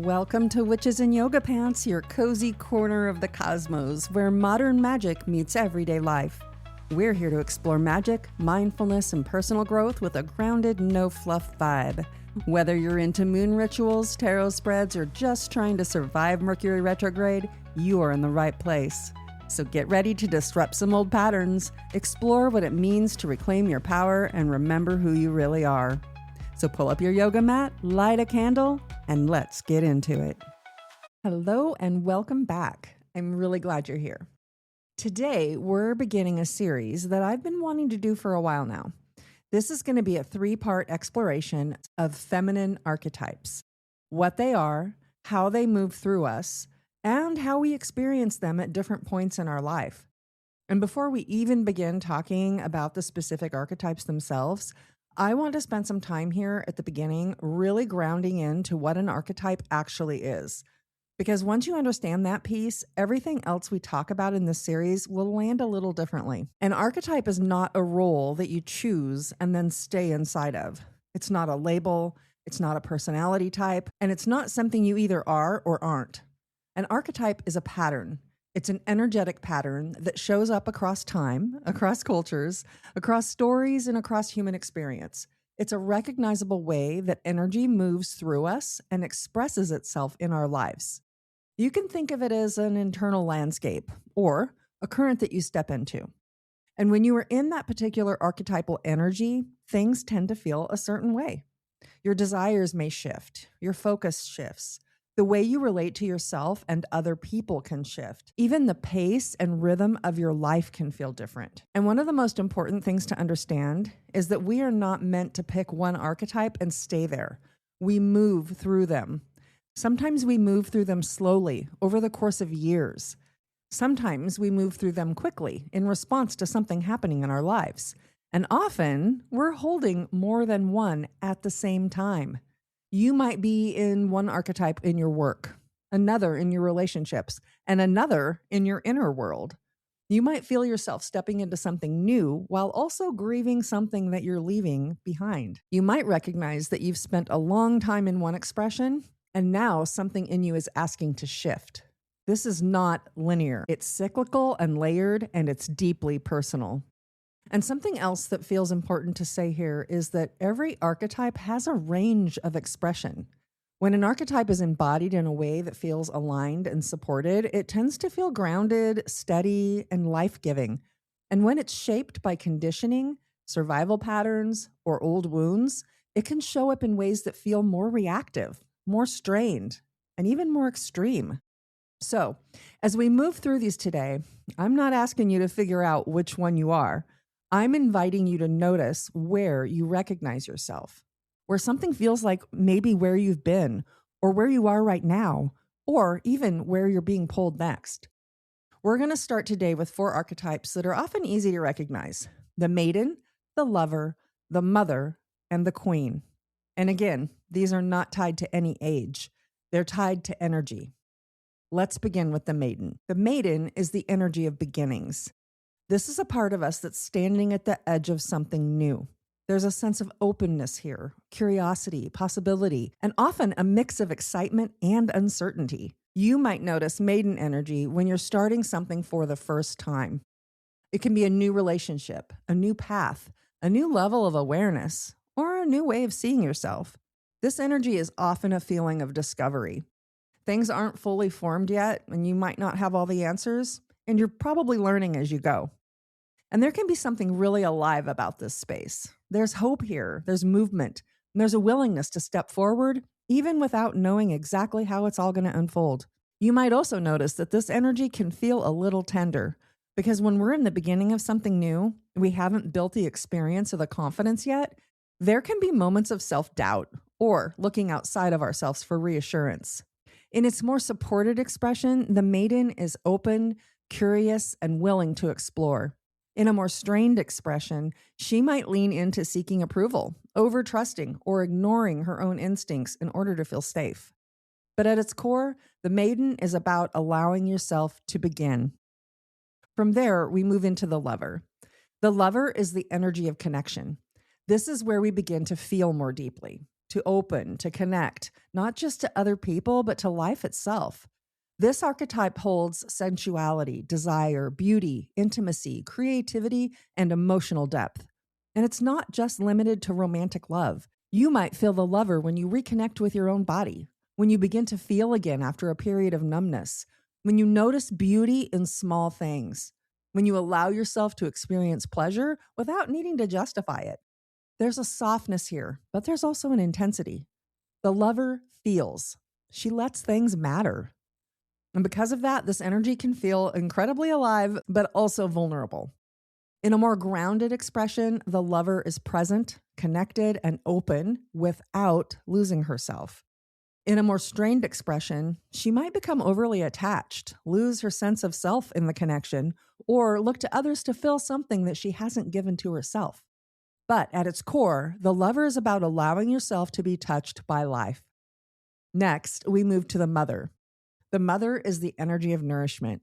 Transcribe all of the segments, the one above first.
Welcome to Witches in Yoga Pants, your cozy corner of the cosmos where modern magic meets everyday life. We're here to explore magic, mindfulness, and personal growth with a grounded, no-fluff vibe. Whether you're into moon rituals, tarot spreads, or just trying to survive Mercury retrograde, you are in the right place. So get ready to disrupt some old patterns, explore what it means to reclaim your power, and remember who you really are. So pull up your yoga mat, light a candle, and let's get into it. Hello and welcome back. I'm really glad you're here. Today, we're beginning a series that I've been wanting to do for a while now. This is going to be a 3-part exploration of feminine archetypes, what they are, how they move through us, and how we experience them at different points in our life. And before we even begin talking about the specific archetypes themselves, I want to spend some time here at the beginning really grounding into what an archetype actually is. Because once you understand that piece, everything else we talk about in this series will land a little differently. An archetype is not a role that you choose and then stay inside of. It's not a label, it's not a personality type, and it's not something you either are or aren't. An archetype is a pattern. It's an energetic pattern that shows up across time, across cultures, across stories, and across human experience. It's a recognizable way that energy moves through us and expresses itself in our lives. You can think of it as an internal landscape or a current that you step into. And when you are in that particular archetypal energy, things tend to feel a certain way. Your desires may shift, your focus shifts. The way you relate to yourself and other people can shift. Even the pace and rhythm of your life can feel different. And one of the most important things to understand is that we are not meant to pick one archetype and stay there. We move through them. Sometimes we move through them slowly over the course of years. Sometimes we move through them quickly in response to something happening in our lives. And often we're holding more than one at the same time. You might be in one archetype in your work, another in your relationships, and another in your inner world. You might feel yourself stepping into something new while also grieving something that you're leaving behind. You might recognize that you've spent a long time in one expression, and now something in you is asking to shift. This is not linear. It's cyclical and layered, and it's deeply personal. And something else that feels important to say here is that every archetype has a range of expression. When an archetype is embodied in a way that feels aligned and supported, it tends to feel grounded, steady, and life-giving. And when it's shaped by conditioning, survival patterns, or old wounds, it can show up in ways that feel more reactive, more strained, and even more extreme. So, as we move through these today, I'm not asking you to figure out which one you are. I'm inviting you to notice where you recognize yourself, where something feels like maybe where you've been, or where you are right now, or even where you're being pulled next. We're going to start today with 4 archetypes that are often easy to recognize: the maiden, the lover, the mother, and the queen. And again, these are not tied to any age. They're tied to energy. Let's begin with the maiden. The maiden is the energy of beginnings. This is a part of us that's standing at the edge of something new. There's a sense of openness here, curiosity, possibility, and often a mix of excitement and uncertainty. You might notice maiden energy when you're starting something for the first time. It can be a new relationship, a new path, a new level of awareness, or a new way of seeing yourself. This energy is often a feeling of discovery. Things aren't fully formed yet, and you might not have all the answers, and you're probably learning as you go. And there can be something really alive about this space. There's hope here, there's movement, and there's a willingness to step forward, even without knowing exactly how it's all going to unfold. You might also notice that this energy can feel a little tender, because when we're in the beginning of something new, we haven't built the experience or the confidence yet, there can be moments of self-doubt or looking outside of ourselves for reassurance. In its more supported expression, the maiden is open, curious, and willing to explore. In a more strained expression, she might lean into seeking approval, over-trusting, or ignoring her own instincts in order to feel safe. But at its core, the maiden is about allowing yourself to begin. From there, we move into the lover. The lover is the energy of connection. This is where we begin to feel more deeply, to open, to connect, not just to other people, but to life itself. This archetype holds sensuality, desire, beauty, intimacy, creativity, and emotional depth. And it's not just limited to romantic love. You might feel the lover when you reconnect with your own body, when you begin to feel again after a period of numbness, when you notice beauty in small things, when you allow yourself to experience pleasure without needing to justify it. There's a softness here, but there's also an intensity. The lover feels. She lets things matter. And because of that, this energy can feel incredibly alive, but also vulnerable. In a more grounded expression, the lover is present, connected, and open without losing herself. In a more strained expression, she might become overly attached, lose her sense of self in the connection, or look to others to fill something that she hasn't given to herself. But at its core, the lover is about allowing yourself to be touched by life. Next, we move to the mother. The mother is the energy of nourishment.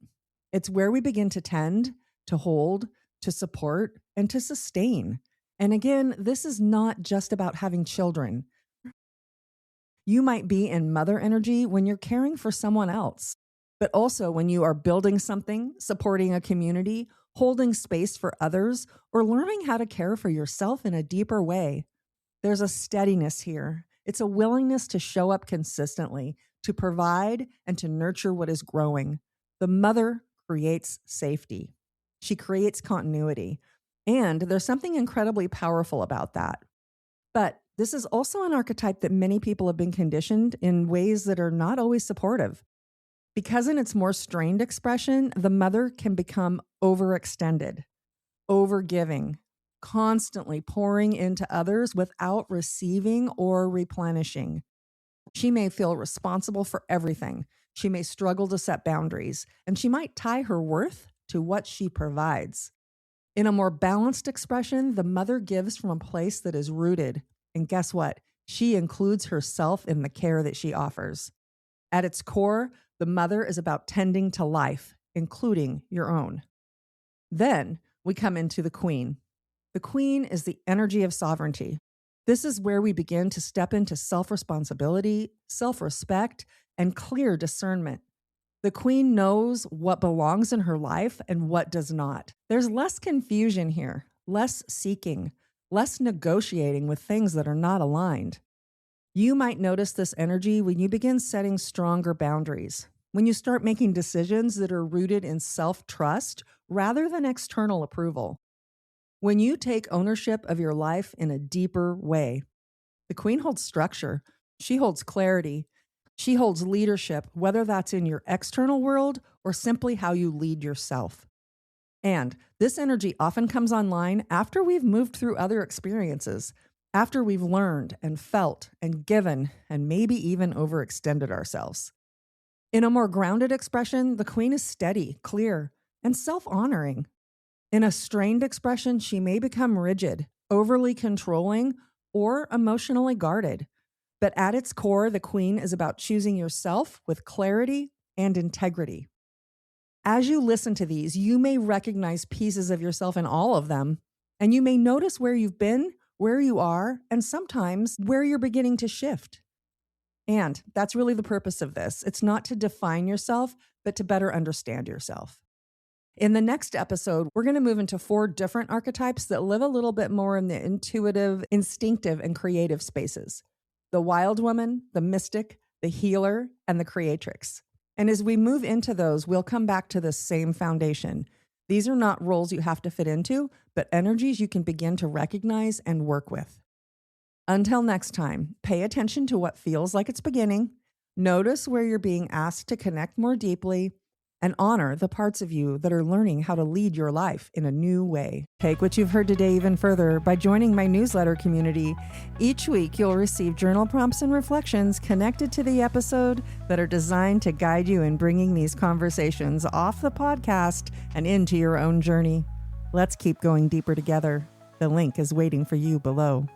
It's where we begin to tend, to hold, to support, and to sustain. And again, this is not just about having children. You might be in mother energy when you're caring for someone else, but also when you are building something, supporting a community, holding space for others, or learning how to care for yourself in a deeper way. There's a steadiness here. It's a willingness to show up consistently, to provide, and to nurture what is growing. The mother creates safety. She creates continuity. And there's something incredibly powerful about that. But this is also an archetype that many people have been conditioned in ways that are not always supportive. Because in its more strained expression, the mother can become overextended, overgiving, constantly pouring into others without receiving or replenishing. She may feel responsible for everything. She may struggle to set boundaries, and she might tie her worth to what she provides. In a more balanced expression, the mother gives from a place that is rooted. And guess what? She includes herself in the care that she offers. At its core, the mother is about tending to life, including your own. Then we come into the queen. The queen is the energy of sovereignty. This is where we begin to step into self-responsibility, self-respect, and clear discernment. The queen knows what belongs in her life and what does not. There's less confusion here, less seeking, less negotiating with things that are not aligned. You might notice this energy when you begin setting stronger boundaries, when you start making decisions that are rooted in self-trust rather than external approval. When you take ownership of your life in a deeper way. The queen holds structure. She holds clarity. She holds leadership, whether that's in your external world or simply how you lead yourself. And this energy often comes online after we've moved through other experiences, after we've learned and felt and given and maybe even overextended ourselves. In a more grounded expression, the queen is steady, clear, and self-honoring. In a strained expression, she may become rigid, overly controlling, or emotionally guarded. But at its core, the queen is about choosing yourself with clarity and integrity. As you listen to these, you may recognize pieces of yourself in all of them, and you may notice where you've been, where you are, and sometimes where you're beginning to shift. And that's really the purpose of this. It's not to define yourself, but to better understand yourself. In the next episode, we're going to move into 4 different archetypes that live a little bit more in the intuitive, instinctive, and creative spaces. The wild woman, the mystic, the healer, and the creatrix. And as we move into those, we'll come back to the same foundation. These are not roles you have to fit into, but energies you can begin to recognize and work with. Until next time, pay attention to what feels like it's beginning, notice where you're being asked to connect more deeply, and honor the parts of you that are learning how to lead your life in a new way. Take what you've heard today even further by joining my newsletter community. Each week, you'll receive journal prompts and reflections connected to the episode that are designed to guide you in bringing these conversations off the podcast and into your own journey. Let's keep going deeper together. The link is waiting for you below.